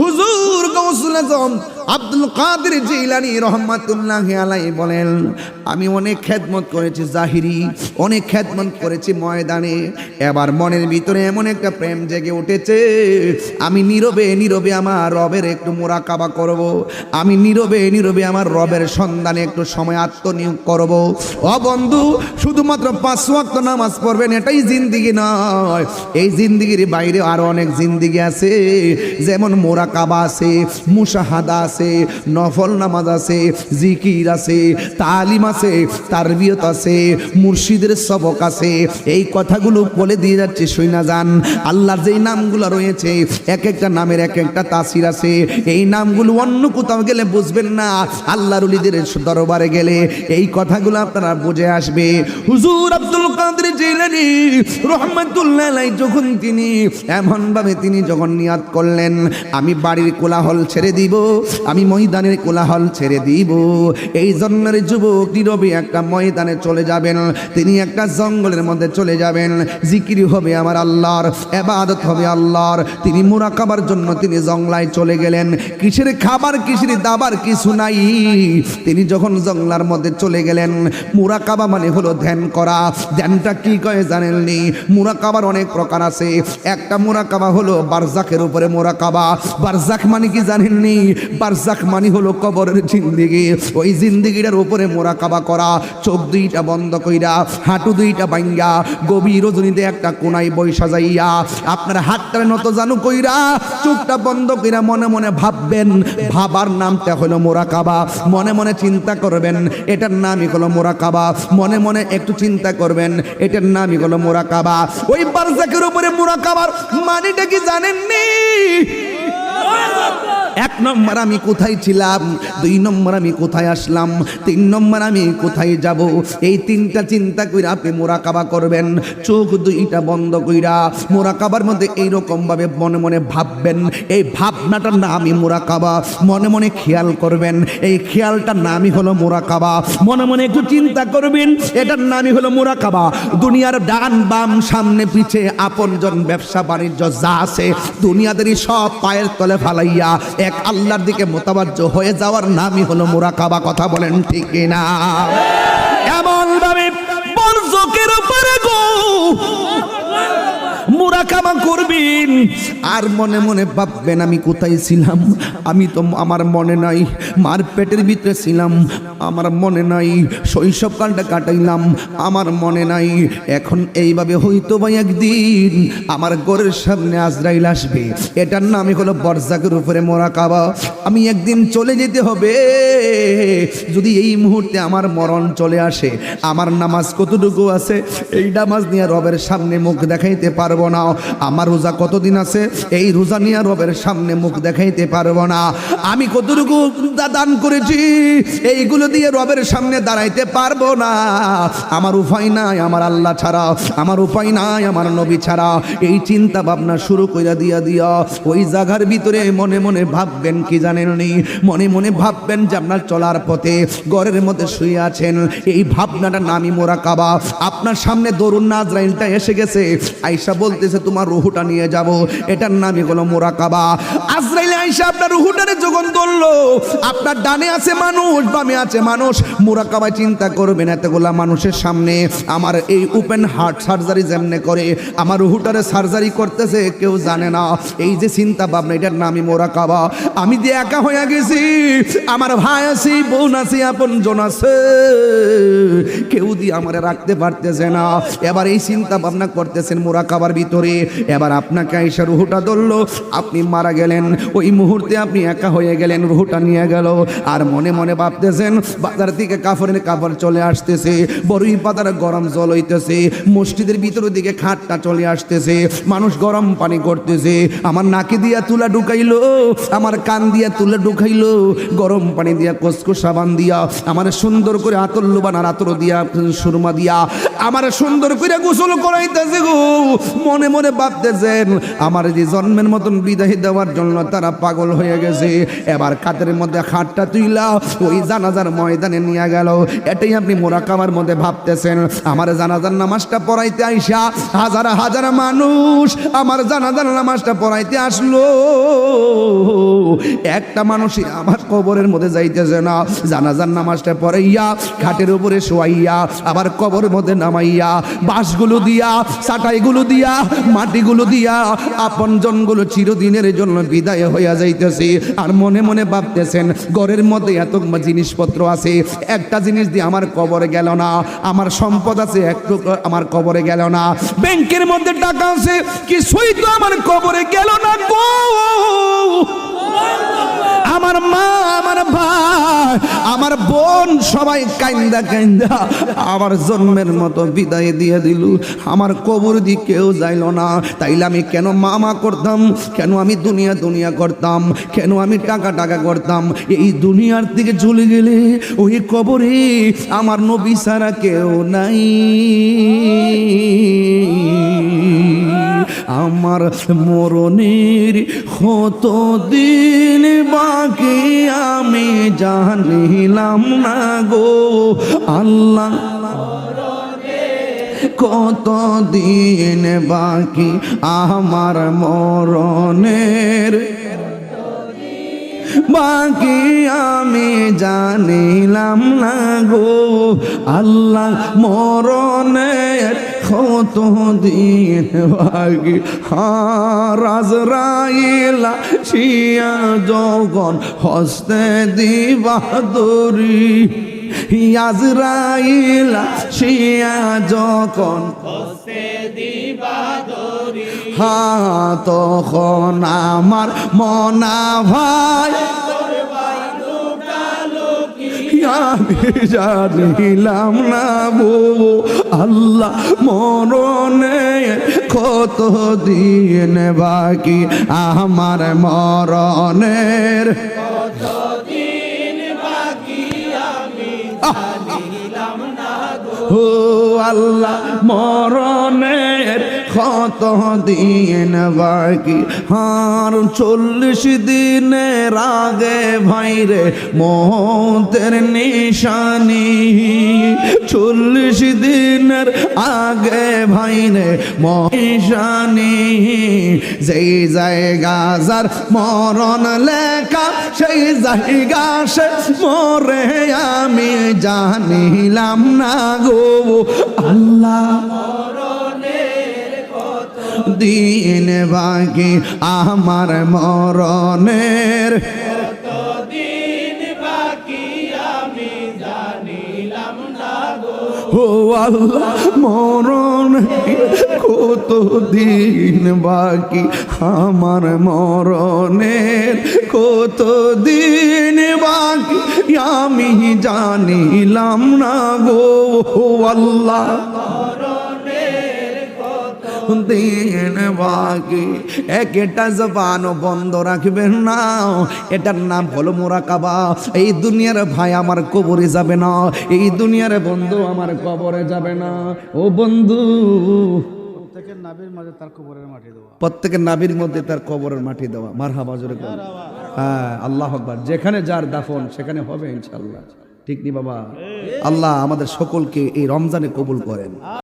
হুজুর গাউসুল আজম আব্দুল কাদের জিলানী রহমাতুল্লাহি আলাইহি বলেন, আমি অনেক খেদমত করেছি জাহিরি, অনেক খেদমত করেছি ময়দানে, এবার মনের ভিতরে এমন একটা প্রেম জেগে উঠেছে, আমি নীরবে নীরবে আমার রবের একটু মুরাকাবা করব, আমি নীরবে নীরবে আমার রবের সন্ধানে একটু সময় আত্মনিয়োগ করব। ও বন্ধু, শুধুমাত্র 5 ওয়াক্ত নামাজ পড়বেন এটাই জিন্দিগি নয়, এই জিন্দিগির বাইরে আরো অনেক জিন্দিগি আছে, যেমন মুরাকাবা আছে, মুশাহাদা আছে, নফল নামাজ আছে, জিকির আছে, তালিম আছে, তারবিয়ত আছে, মুর্শিদের সবক আছে। এই কথাগুলো বলে দিয়ে যাচ্ছে, শুনা যান। আল্লাহর যেই নামগুলো রয়েছে এক একটা নামের এক একটা তাসির আছে, এই নামগুলো অন্য কোথাও গেলে বুঝবেন না, আল্লাহর ওলিদের দরবারে গেলে এই কথাগুলো আপনারা বুঝে আসবে। হুজুর আব্দুল কাদের জিলানী রহমাতুল্লাহ আলাইহি যখন তিনি এমন ভাবে তিনি যখন নিয়াত করলেন, আমি বাড়ির কোলাহল ছেড়ে দিব, আমি ময়দানের কোলাহল ছেড়ে দিব, এই জন্মের যুবক নীরবে একটা ময়দানে চলে যাবেন, তিনি একটা জঙ্গলের মধ্যে চলে যাবেন, জিকির হবে আমার আল্লাহর, ইবাদত হবে আল্লাহর। তিনি মুরাকাবার জন্য তিনি জঙ্গলায় চলে গেলেন, কিসের খাবার কিসের দাবার কিছু নাই, তিনি যখন জঙ্গলার মধ্যে চলে গেলেন, মুরাকাবা মানে হলো ধ্যান করা। ধ্যানটা কি কয় জানেননি? মুরাকাবার অনেক প্রকার আছে, একটা মুরাকাবা হলো বারজাখের উপরে মুরাকাবা। বারজাখ মানে কি জানেননি? বারজাখ মানে হলো কবরের জিন্দেগি, ওই জিন্দেগিটার উপরে মুরাকাবা করা। চোখ দুইটা বন্ধ কইরা, হাঁটু দুইটা ভাঙ্গা, গভীর রজনীতে একটা কোনায় বৈশা যাইয়া, আপনার হাতটা নত জানু কইরা, চোখটা বন্ধ কইরা মনে মনে ভাববেন, ভাবার নামটা হলো মুরাকাবা। মনে মনে চিন্তা করবেন, এটার নামই হলো মুরাকাবা। মনে মনে একটু চিন্তা করবেন, এটার নামই হলো মুরাকাবা। ওই বারজাখের উপরে মুরাকাবার মানেটা কি জানেননি? 1 নম্বর আমি কোথায় ছিলাম, 2 নম্বর আমি কোথায় আসলাম, 3 নম্বর আমি কোথায় যাব, এই 3টা চিন্তা কইরা আপনি মুরাকাবা করবেন। চোখ দুইটা বন্ধ কইরা মুরাকাবার মধ্যে এইরকম ভাবে মনে মনে ভাববেন, এই ভাবনাটার নামই মুরাকাবা। মনে মনে খেয়াল করবেন, এই খেয়ালটার নামই হলো মুরাকাবা। মনে মনে একটু চিন্তা করবেন, এটার নামই হলো মুরাকাবা। দুনিয়ার ডান বাম সামনে পিছে আপনজন ব্যবসা বাণিজ্য যা আছে দুনিয়াদেরই সব পায়ের তলে ফালাইয়া এক আল্লাহর দিকে মোতাবাজ্জ হয়ে যাওয়ার নামই হলো মুরাকাবা। কথা বলেন ঠিক কিনা? এমন ভাবে বরজকের উপরে গো মুরাকাবা করবেন, আর মনে মনে ভাববেন আমি কোথায় ছিলাম, আমি তো আমার মনে নাই, মার পেটের ভিতরে ছিলাম আমার মনে নাই, শৈশবকালটা কাটাইলাম আমার মনে নাই। এখন এইভাবে হয়তো বা একদিন আমার ঘরের সামনে আজরাইল আসবে, এটার নামই হলো বরজাখের উপরে মুরাকাবা। আমি একদিন চলে যেতে হবে, যদি এই মুহূর্তে আমার মরণ চলে আসে, আমার নামাজ কতটুকু আছে, এই নামাজ নিয়ে রবের সামনে মুখ দেখাইতে পারবো না। আমার রোজা কতদিন আছে, এই রোজা নিয়ে রবের সামনে মুখ দেখাইতে পারবো না। আমি কতটুকু দান করেছি, এইগুলো দিয়ে রবের সামনে দাঁড়াইতে পারবো না। আমার উপায় নাই আমার আল্লাহ ছাড়া, আমার উপায় নাই আমার নবী ছাড়া। এই চিন্তা ভাবনা শুরু কইরা দিয়া ওই জায়গার ভিতরে মনে মনে ভাববেন কি জানেননি? মনে মনে ভাববেন যে আপনার চলার পথে ঘরের মধ্যে শুয়ে আছেন, এই ভাবনাটার নামই মুরাকাবা। আপনার সামনে দরুন আজরাইলটা এসে গেছে, আয়েশা বলতেছে তোমার রুহুটা নিয়ে যাব, এটার নামই হলো মুরাকাবা। আজরাইল আয়েশা আপনার রুহুটারে যখন ধরলো, আপনার ডানে আছে মানুষ, বামে আছে মানুষ, মুরাকাবায় চিন্তা করবেন এতগুলা মানুষের সামনে আমার এই ওপেন হার্ট সার্জারি যেমনে করে আমার রুহুটারে সার্জারি করতেছে কেউ জানে না। এই যে চিন্তা ভাবনা, এটার নামই মুরাকাবা। আমি যে একা হয়ে গেছি, আমার ভাই আছে, বোন আছে, আপন জন আছে, কেউ দিয়ে আমারে রাখতে পারতেছে না। এবার এই চিন্তা ভাবনা করতেছেন মুরাকাবার ভিতরে। এবার আপনাকে আয়েশা রুহুটা ধরলো, আপনি মারা গেলেন, ওই মুহূর্তে আপনি একা হয়ে গেলেন, রুহুটা নিয়ে গেল। আর মনে মনে ভাবতেছেন বাজার থেকে কাপড়ের কাপড় চলে আসতেছে, বড়ই পাতার গরম জল হইতেছে, মসজিদের ভিতরের দিকে খাটটা চলে আসতেছে, মানুষ গরম পানি করতেছে, আমার নাকে দিয়া তুলা ঢুকাইলো, আমার কান দিয়া তুলা ঢুকাইলো, গরম পানি দিয়া কসকো সাবান দিয়া আমার সুন্দর করে আতর লুবানার আতর দিয়া সুরমা দিয়া আমার সুন্দর করে গোসল করাইতেছে গো। মনে মনে ভাবতেছেন আমার যে জন্মের মতন বিদায় দেওয়ার জন্য তারা পাগল হয়ে গেছে। এবার কাদের মধ্যে খাটটা তুইলা ওই জানাজার ময়দানে নিয়ে গেল। এটাই আপনি মুরাকাবার মধ্যে ভাবতেছেন। আমার জানাজার নামাজটা পড়াইতে আইসা হাজার হাজার মানুষ আমার জানাজার নামাজটা পড়াইতে আসলো, একটা মানুষই আমার কবরের মধ্যে যাইতেছে না। জানাজার নামাজটা পড়াইয়া খাটের উপরে শোয়াইয়া আবার কবরের মধ্যে নামাইয়া বাঁশগুলো দিয়া চাটাইগুলো দিয়া মাটিগুলো দিয়া আপনজনগুলো চিরদিনের জন্য বিদায় হইয়া যাইতেছে। আর মনে মনে ভাবতেছেন ঘরের মধ্যে এত জিনিসপত্র আছে, একটা জিনিস দিয়ে আমার কবরে গেল না, আমার সম্পদ আছে একটু আমার কবরে গেল না, ব্যাংকের মধ্যে টাকা আছে কিছুই তো আমার কবরে গেল না গো। আমার মা, আমার ভাই, আমার বোন সবাই কাইন্দা কাইন্দা আমার জন্মের মতো বিদায় দিয়ে দিল। আমার কবর দিয়ে কেউ যাইল না। তাইলে আমি কেন মামা করতাম, কেন আমি দুনিয়া দুনিয়া করতাম, কেন আমি টাকা টাকা করতাম? এই দুনিয়ার দিকে চলে গেলে ওই কবরে আমার নবী ছাড়া কেউ নাই। আমার মরণের কত দিন বাকি আমি জানিলাম না গো আল্লাহ, কত দিন বাকি আমার মরণের বাকি আমি জানিলাম না গো আল্লাহ, মরণের কত দিন বাকি। আজরাইলা শিয়া যখন হস্তে দিবা দরি, আজরাইলা শিয়া যখন হস্তে দিবা দরি, তখন আমার মনা ভাই আমি জানিলাম না গো আল্লাহ, মরণের কত দিন বাকি আমার মরণের কত দিন বাকি আমি জানিলাম না গো আল্লাহ, মরণের কত দিন বাকি। আর 40 দিনের আগে ভাইরে মৌতের নিশানি, 40 দিনের আগে ভাইরে নিশানি, যেই জায়গা যার মরণ লেখা সেই জায়গা সে মরে আমি জানিলাম না গো আল্লাহ, দিন বাকি আমার মরণের কত দিন বাকি আমি জানিলাম না গো আল্লাহ, মরণের কত দিন বাকি আমার মরণের কত দিন বাকি আমি জানিলাম না গো আল্লাহ, দিন বাকি। একটা জবান বন্ধ রাখবেন না, এটার নাম হলো মুরাকাবা। এই দুনিয়ার ভাই আমার কবরে যাবে না, এই দুনিয়ার বন্ধু আমার কবরে যাবে না। ও বন্ধু, প্রত্যেকের নাভির মধ্যে তার কবরের মাটি দেওয়া, প্রত্যেকের নাভির মধ্যে তার কবরের মাটি দেওয়া। মারহাবা জোরে বলুন। হ্যাঁ, আল্লাহু আকবার। যেখানে যার দাফন সেখানে হবে ইনশাআল্লাহ। ঠিক নি বাবা? আল্লাহ আমাদের সকলকে এই রমজানে কবুল করেন।